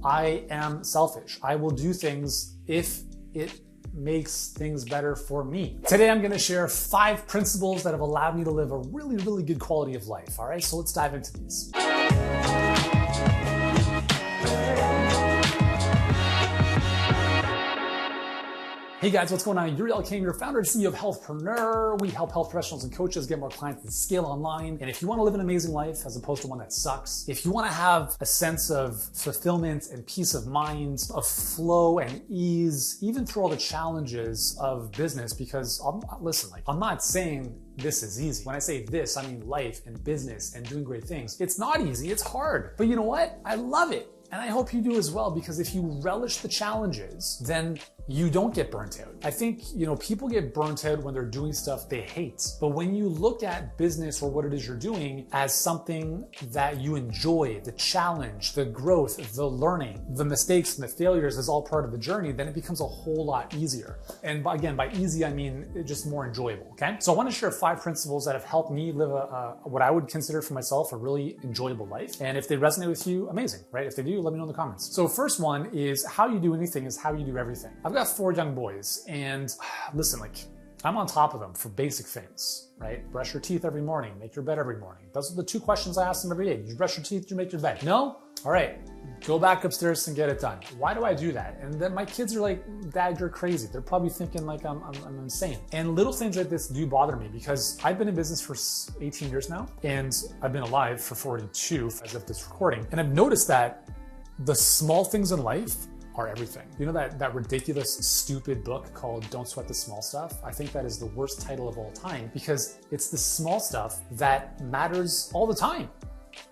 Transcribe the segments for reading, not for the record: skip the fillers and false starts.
I am selfish. I will do things if it makes things better for me. Today, I'm gonna share 5 principles that have allowed me to live a really, really good quality of life. All right, so let's dive into these. Hey guys, what's going on? Yuri, Elkaim, your founder and CEO of Healthpreneur. We help health professionals and coaches get more clients and scale online. And if you want to live an amazing life as opposed to one that sucks, if you want to have a sense of fulfillment and peace of mind, of flow and ease, even through all the challenges of business, because I'm not saying this is easy. When I say this, I mean life and business and doing great things. It's not easy, it's hard. But you know what? I love it. And I hope you do as well, because if you relish the challenges, then you don't get burnt out. I think, people get burnt out when they're doing stuff they hate. But when you look at business or what it is you're doing as something that you enjoy, the challenge, the growth, the learning, the mistakes and the failures is all part of the journey, then it becomes a whole lot easier. And again, by easy, I mean just more enjoyable, okay? So I want to share 5 principles that have helped me live what I would consider for myself a really enjoyable life. And if they resonate with you, amazing, right? If they do, let me know in the comments. So first one is, how you do anything is how you do everything. I've got 4 young boys, and listen, I'm on top of them for basic things, right? Brush your teeth every morning, make your bed every morning. Those are the 2 questions I ask them every day. Did you brush your teeth? Did you make your bed? No? All right, go back upstairs and get it done. Why do I do that? And then my kids are like, Dad, you're crazy. They're probably thinking like I'm insane. And little things like this do bother me, because I've been in business for 18 years now, and I've been alive for 42 as of this recording. And I've noticed that the small things in life are everything. You know that ridiculous, stupid book called Don't Sweat the Small Stuff? I think that is the worst title of all time, because it's the small stuff that matters all the time,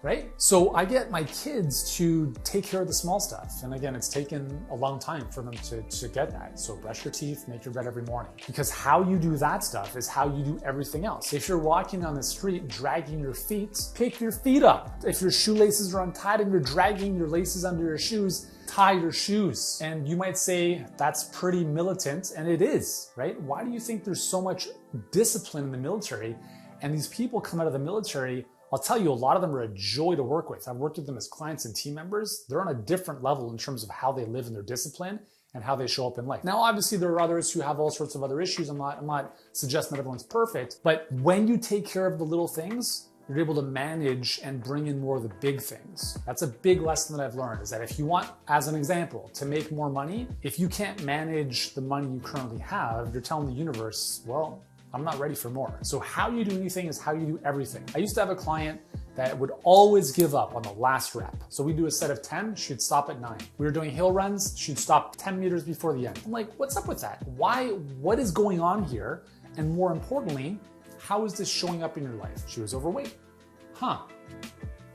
right? So I get my kids to take care of the small stuff. And again, it's taken a long time for them to get that. So brush your teeth, make your bed every morning. Because how you do that stuff is how you do everything else. If you're walking on the street dragging your feet, pick your feet up. If your shoelaces are untied and you're dragging your laces under your shoes, tie your shoes. And you might say, that's pretty militant, and it is, right? Why do you think there's so much discipline in the military? And these people come out of the military, I'll tell you, a lot of them are a joy to work with. I've worked with them as clients and team members. They're on a different level in terms of how they live in their discipline and how they show up in life. Now, obviously, there are others who have all sorts of other issues. I'm not suggesting that everyone's perfect, but when you take care of the little things, you're able to manage and bring in more of the big things. That's a big lesson that I've learned, is that if you want, as an example, to make more money, if you can't manage the money you currently have, you're telling the universe, well, I'm not ready for more. So how you do anything is how you do everything. I used to have a client that would always give up on the last rep. So we do a set of 10, she'd stop at 9. We were doing hill runs, she'd stop 10 meters before the end. I'm like, what's up with that? What is going on here? And more importantly, how is this showing up in your life? She was overweight.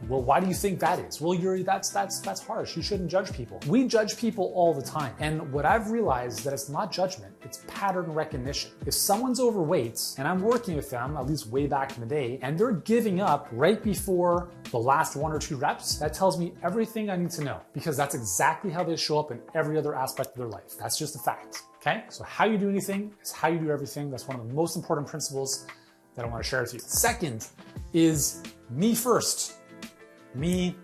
Well, why do you think that is? Well, Yuri, that's harsh. You shouldn't judge people. We judge people all the time. And what I've realized is that it's not judgment, it's pattern recognition. If someone's overweight, and I'm working with them, at least way back in the day, and they're giving up right before the last 1 or 2 reps, that tells me everything I need to know, because that's exactly how they show up in every other aspect of their life. That's just a fact, okay? So how you do anything is how you do everything. That's one of the most important principles that I want to share with you. Second is me first. Me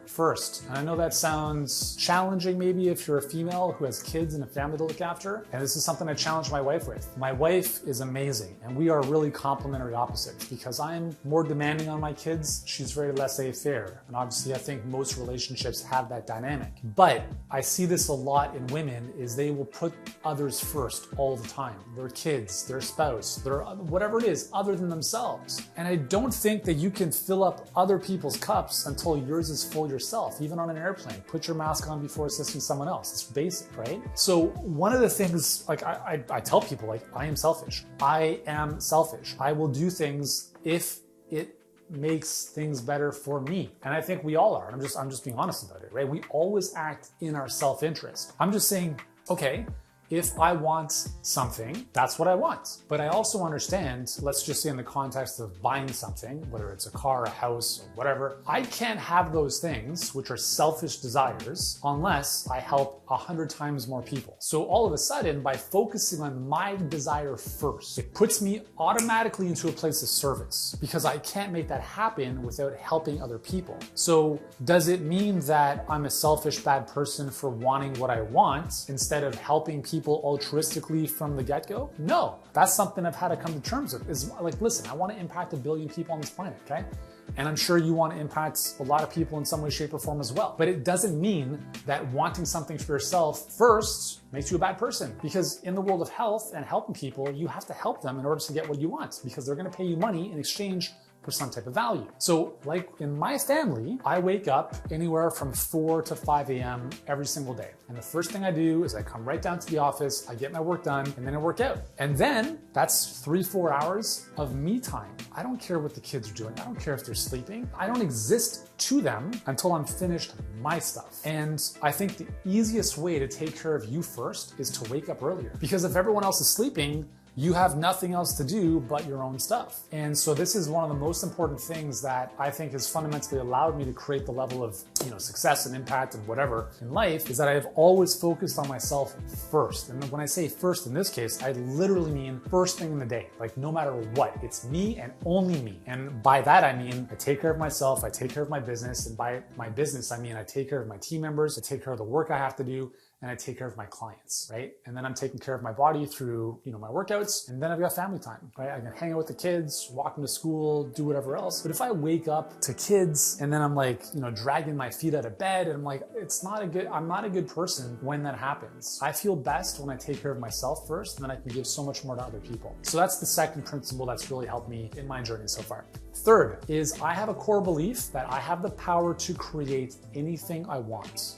first. And I know that sounds challenging maybe if you're a female who has kids and a family to look after. And this is something I challenge my wife with. My wife is amazing, and we are really complementary opposites, because I'm more demanding on my kids. She's very laissez-faire. And obviously I think most relationships have that dynamic. But I see this a lot in women, is they will put others first all the time. Their kids, their spouse, their whatever it is other than themselves. And I don't think that you can fill up other people's cups until yours is full yourself. Even on an airplane, put your mask on before assisting someone else. It's basic, right? So one of the things, I tell people, I am selfish. I am selfish. I will do things if it makes things better for me. And I think we all are. I'm just being honest about it, right? We always act in our self-interest. I'm just saying, okay, if I want something, that's what I want. But I also understand, let's just say in the context of buying something, whether it's a car, a house, or whatever, I can't have those things, which are selfish desires, unless I help 100 times more people. So all of a sudden, by focusing on my desire first, it puts me automatically into a place of service because I can't make that happen without helping other people. So does it mean that I'm a selfish, bad person for wanting what I want instead of helping people altruistically from the get-go? No, that's something I've had to come to terms with. Is like, listen, I want to impact 1 billion people on this planet, okay? And I'm sure you want to impact a lot of people in some way, shape, or form as well. But it doesn't mean that wanting something for yourself first makes you a bad person. Because in the world of health and helping people, you have to help them in order to get what you want, because they're going to pay you money in exchange for some type of value. So like in my family, I wake up anywhere from 4 to 5 a.m. every single day. And the first thing I do is I come right down to the office, I get my work done, and then I work out. And then that's 3-4 hours of me time. I don't care what the kids are doing. I don't care if they're sleeping. I don't exist to them until I'm finished my stuff. And I think the easiest way to take care of you first is to wake up earlier. Because if everyone else is sleeping, you have nothing else to do but your own stuff. And so this is one of the most important things that I think has fundamentally allowed me to create the level of, success and impact and whatever in life, is that I have always focused on myself first. And when I say first in this case, I literally mean first thing in the day, like no matter what, it's me and only me. And by that, I mean, I take care of myself, I take care of my business. And by my business, I mean, I take care of my team members, I take care of the work I have to do, and I take care of my clients, right? And then I'm taking care of my body through, my workouts, and then I've got family time, right? I can hang out with the kids, walk them to school, do whatever else. But if I wake up to kids and then I'm like, dragging my feet out of bed, and I'm like, I'm not a good person when that happens. I feel best when I take care of myself first, and then I can give so much more to other people. So that's the second principle that's really helped me in my journey so far. Third is I have a core belief that I have the power to create anything I want.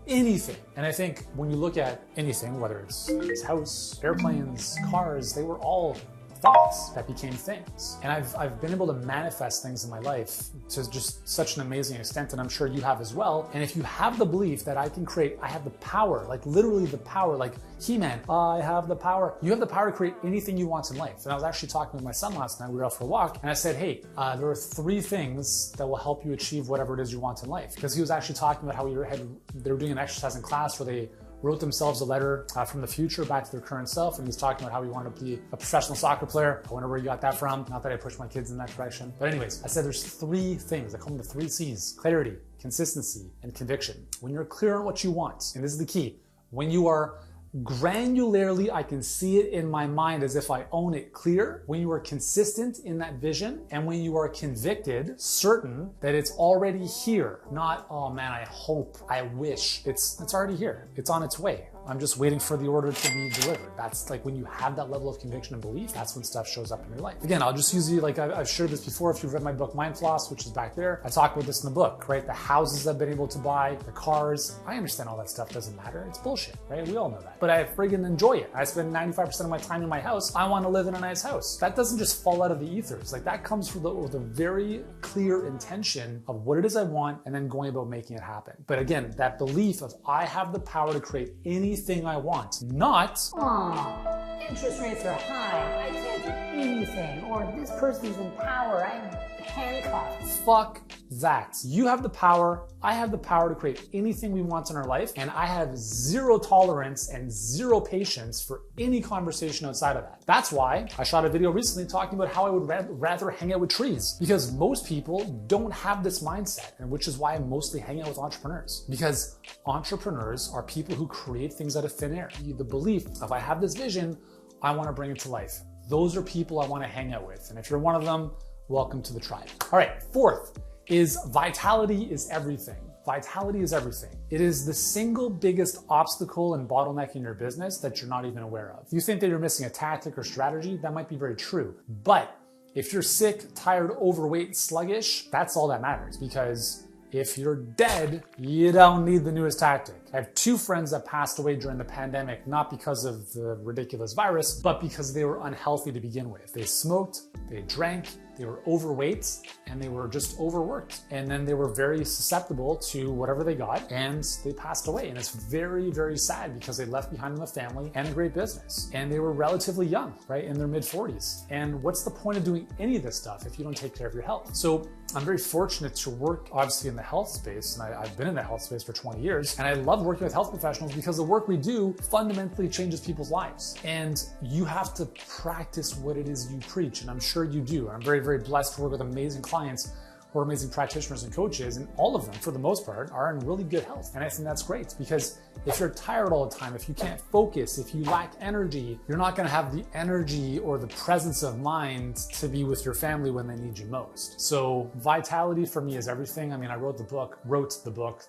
Anything. And I think when you look at anything, whether it's this house, airplanes, cars, they were all thoughts that became things. And I've been able to manifest things in my life to just such an amazing extent, and I'm sure you have as well. And if you have the belief that I have the power, like literally the power, like He-Man, I have the power. You have the power to create anything you want in life. And I was actually talking with my son last night, we were out for a walk, and I said, hey, there are 3 things that will help you achieve whatever it is you want in life. Because he was actually talking about how they were doing an exercise in class where they wrote themselves a letter from the future back to their current self, and he's talking about how he wanted to be a professional soccer player. I wonder where you got that from. Not that I push my kids in that direction. But anyways, I said there's 3 things. I call them the 3 C's: clarity, consistency, and conviction. When you're clear on what you want, and this is the key, when you are granularly, I can see it in my mind as if I own it clear, when you are consistent in that vision, and when you are convicted, certain that it's already here, not, oh man, I hope, I wish. It's already here. It's on its way. I'm just waiting for the order to be delivered. That's like when you have that level of conviction and belief, that's when stuff shows up in your life. Again, I'll just use you, like I've shared this before. If you've read my book, Mind Floss, which is back there, I talk about this in the book, right? The houses I've been able to buy, the cars. I understand all that stuff doesn't matter. It's bullshit, right? We all know that. But I friggin' enjoy it. I spend 95% of my time in my house. I want to live in a nice house. That doesn't just fall out of the ethers. Like that comes with a very clear intention of what it is I want and then going about making it happen. But again, that belief of I have the power to create anything I want, not, oh, interest rates are high, I can't do anything, or this person's in power, I'm handcuffed. Fuck that. You have the power, I have the power to create anything we want in our life, and I have 0 tolerance and 0 patience for any conversation outside of that. That's why I shot a video recently talking about how I would rather hang out with trees, because most people don't have this mindset, and which is why I mostly hang out with entrepreneurs, because entrepreneurs are people who create things out of thin air. The belief of I have this vision, I want to bring it to life. Those are people I want to hang out with, and if you're one of them, welcome to the tribe. All right, 4th is vitality is everything. Vitality is everything. It is the single biggest obstacle and bottleneck in your business that you're not even aware of. You think that you're missing a tactic or strategy, that might be very true. But if you're sick, tired, overweight, sluggish, that's all that matters, because if you're dead, you don't need the newest tactic. I have 2 friends that passed away during the pandemic, not because of the ridiculous virus, but because they were unhealthy to begin with. They smoked, they drank, they were overweight, and they were just overworked. And then they were very susceptible to whatever they got, and they passed away. And it's very, very sad because they left behind them a family and a great business. And they were relatively young, right, in their mid-40s. And what's the point of doing any of this stuff if you don't take care of your health? So I'm very fortunate to work, obviously, in the health space, and I've been in the health space for 20 years, and I love working with health professionals because the work we do fundamentally changes people's lives. And you have to practice what it is you preach, and I'm sure you do. I'm very, very blessed to work with amazing clients who are amazing practitioners and coaches, and all of them, for the most part, are in really good health. And I think that's great, because if you're tired all the time, if you can't focus, if you lack energy, you're not gonna have the energy or the presence of mind to be with your family when they need you most. So vitality for me is everything. I mean, I wrote the book,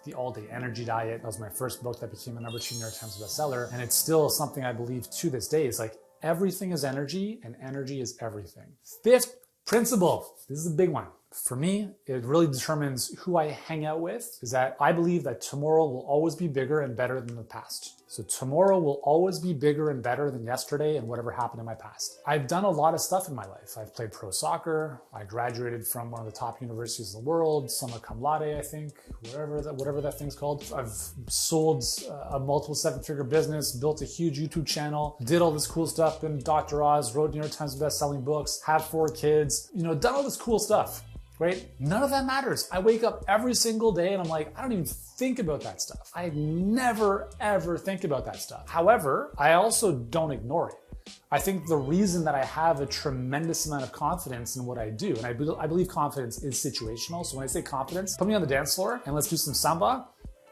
The All Day Energy Diet. That was my first book that became a #2 New York Times bestseller. And it's still something I believe to this day is like, everything is energy, and energy is everything. Fifth principle, this is a big one. For me, it really determines who I hang out with, is that I believe that tomorrow will always be bigger and better than the past. So tomorrow will always be bigger and better than yesterday and whatever happened in my past. I've done a lot of stuff in my life. I've played pro soccer. I graduated from one of the top universities in the world, summa cum laude, I think, whatever that thing's called. I've sold a multiple seven-figure business, built a huge YouTube channel, did all this cool stuff, been Dr. Oz, wrote New York Times best-selling books, have 4 kids, done all this cool stuff. Right? None of that matters. I wake up every single day and I'm like, I don't even think about that stuff. I never, ever think about that stuff. However, I also don't ignore it. I think the reason that I have a tremendous amount of confidence in what I do, and I believe confidence is situational. So when I say confidence, put me on the dance floor and let's do some samba.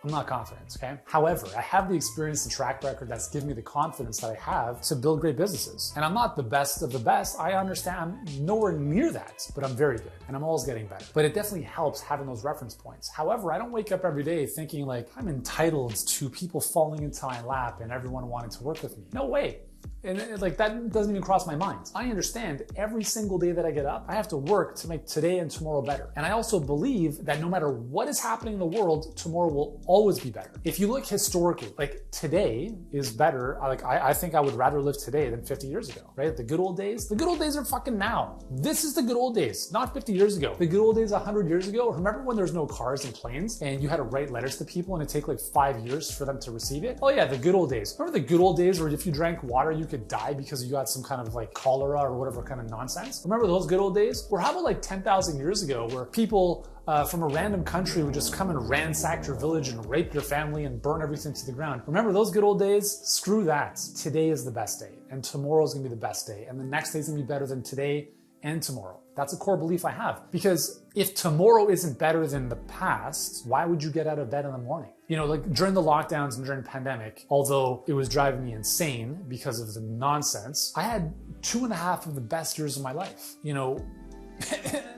I'm not confident, okay? However, I have the experience and track record that's given me the confidence that I have to build great businesses. And I'm not the best of the best. I understand I'm nowhere near that, but I'm very good and I'm always getting better. But it definitely helps having those reference points. However, I don't wake up every day thinking like I'm entitled to people falling into my lap and everyone wanting to work with me. No way. And like that doesn't even cross my mind. I understand every single day that I get up, I have to work to make today and tomorrow better. And I also believe that no matter what is happening in the world, tomorrow will always be better. If you look historically, like today is better. I think I would rather live today than 50 years ago, right? The good old days are fucking now. This is the good old days, not 50 years ago. The good old days 100 years ago, remember when there's no cars and planes and you had to write letters to people and it'd take like 5 years for them to receive it? Oh yeah, the good old days. Remember the good old days where if you drank water, you could die because you got some kind of like cholera or whatever kind of nonsense? Remember those good old days? Or how about like 10,000 years ago where people from a random country would just come and ransack your village and rape your family and burn everything to the ground? Remember those good old days? Screw that. Today is the best day and tomorrow is gonna be the best day and the next day is gonna be better than today and tomorrow. That's a core belief I have, because if tomorrow isn't better than the past, why would you get out of bed in the morning? Like during the lockdowns and during the pandemic, although it was driving me insane because of the nonsense, I had 2.5 of the best years of my life.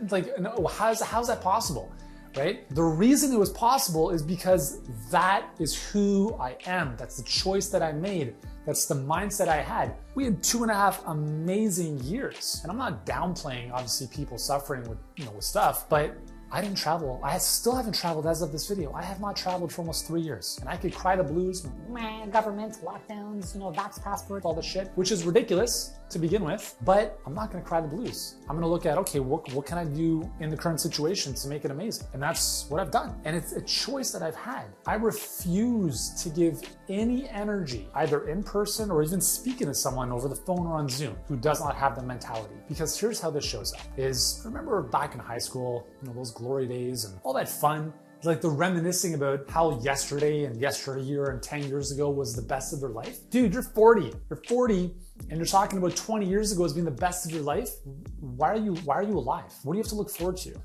Like, no, how's that possible? Right? The reason it was possible is because that is who I am. That's the choice that I made. That's the mindset I had. We had 2.5 amazing years. And I'm not downplaying, obviously, people suffering with stuff, but I didn't travel. I still haven't traveled as of this video. I have not traveled for almost 3 years. And I could cry the blues, government, lockdowns, vax passports, all the shit, which is ridiculous to begin with, but I'm not gonna cry the blues. I'm gonna look at, okay, what can I do in the current situation to make it amazing? And that's what I've done. And it's a choice that I've had. I refuse to give any energy, either in person or even speaking to someone over the phone or on Zoom, who does not have the mentality. Because here's how this shows up is, remember back in high school, those glory days and all that fun, like the reminiscing about how yesterday and yesteryear and 10 years ago was the best of their life? Dude, you're 40 and you're talking about 20 years ago as being the best of your life? Why are you alive? What do you have to look forward to?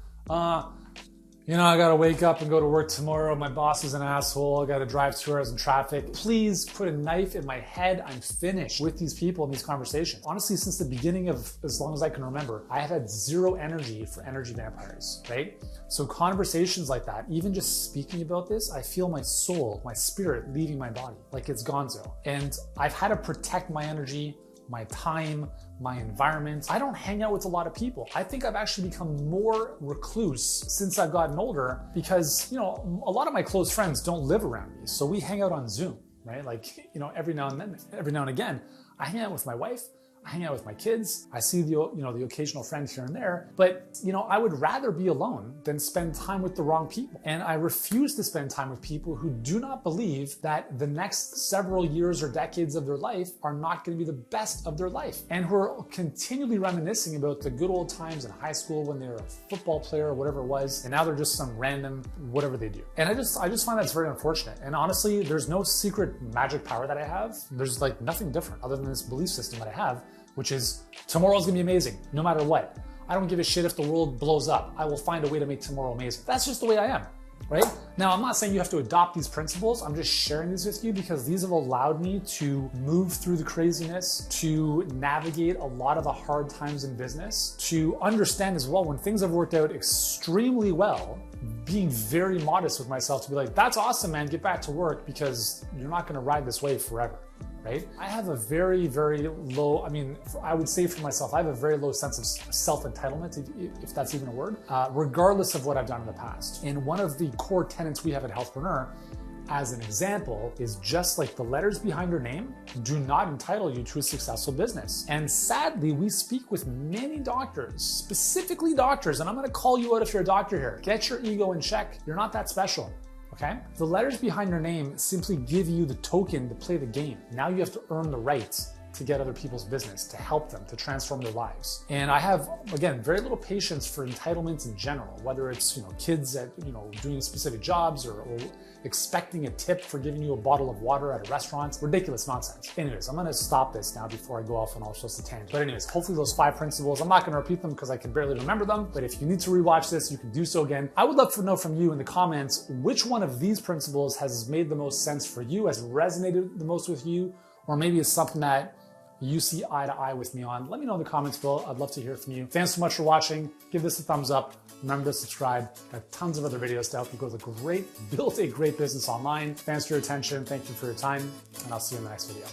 I gotta wake up and go to work tomorrow. My boss is an asshole. I gotta drive 2 hours in traffic. Please put a knife in my head. I'm finished with these people and these conversations. Honestly, since the beginning of as long as I can remember, I have had zero energy for energy vampires, right? So conversations like that, even just speaking about this, I feel my soul, my spirit leaving my body, like it's gonzo. And I've had to protect my energy, my time, my environment. I don't hang out with a lot of people. I think I've actually become more recluse since I've gotten older because, a lot of my close friends don't live around me. So we hang out on Zoom, right? Like, every now and again, I hang out with my wife. I hang out with my kids. I see the occasional friend here and there, but I would rather be alone than spend time with the wrong people. And I refuse to spend time with people who do not believe that the next several years or decades of their life are not going to be the best of their life, and who are continually reminiscing about the good old times in high school when they were a football player or whatever it was, and now they're just some random whatever they do. And I just find that's very unfortunate. And honestly, there's no secret magic power that I have. There's like nothing different other than this belief system that I have, which is tomorrow's gonna be amazing, no matter what. I don't give a shit if the world blows up. I will find a way to make tomorrow amazing. That's just the way I am, right? Now, I'm not saying you have to adopt these principles. I'm just sharing these with you because these have allowed me to move through the craziness, to navigate a lot of the hard times in business, to understand as well when things have worked out extremely well, being very modest with myself to be like, that's awesome, man, get back to work because you're not gonna ride this wave forever. Right? I have a very, very low, I would say for myself, I have a very low sense of self-entitlement, if that's even a word, regardless of what I've done in the past. And one of the core tenets we have at Healthpreneur, as an example, is just like the letters behind your name do not entitle you to a successful business. And sadly, we speak with many doctors, specifically doctors, and I'm gonna call you out if you're a doctor here. Get your ego in check. You're not that special. Okay? The letters behind your name simply give you the token to play the game. Now you have to earn the right to get other people's business, to help them, to transform their lives. And I have, again, very little patience for entitlements in general, whether it's, kids at, doing specific jobs or expecting a tip for giving you a bottle of water at a restaurant. Ridiculous nonsense. Anyways, I'm gonna stop this now before I go off on all sorts of tangents. But anyways, hopefully those 5 principles, I'm not gonna repeat them because I can barely remember them, but if you need to rewatch this, you can do so again. I would love to know from you in the comments, which one of these principles has made the most sense for you, has resonated the most with you, or maybe it's something that you see eye to eye with me on. Let me know in the comments below. I'd love to hear from you. Thanks so much for watching. Give this a thumbs up. Remember to subscribe. Got tons of other videos to help you build a great business online. Thanks for your attention. Thank you for your time, and I'll see you in the next video.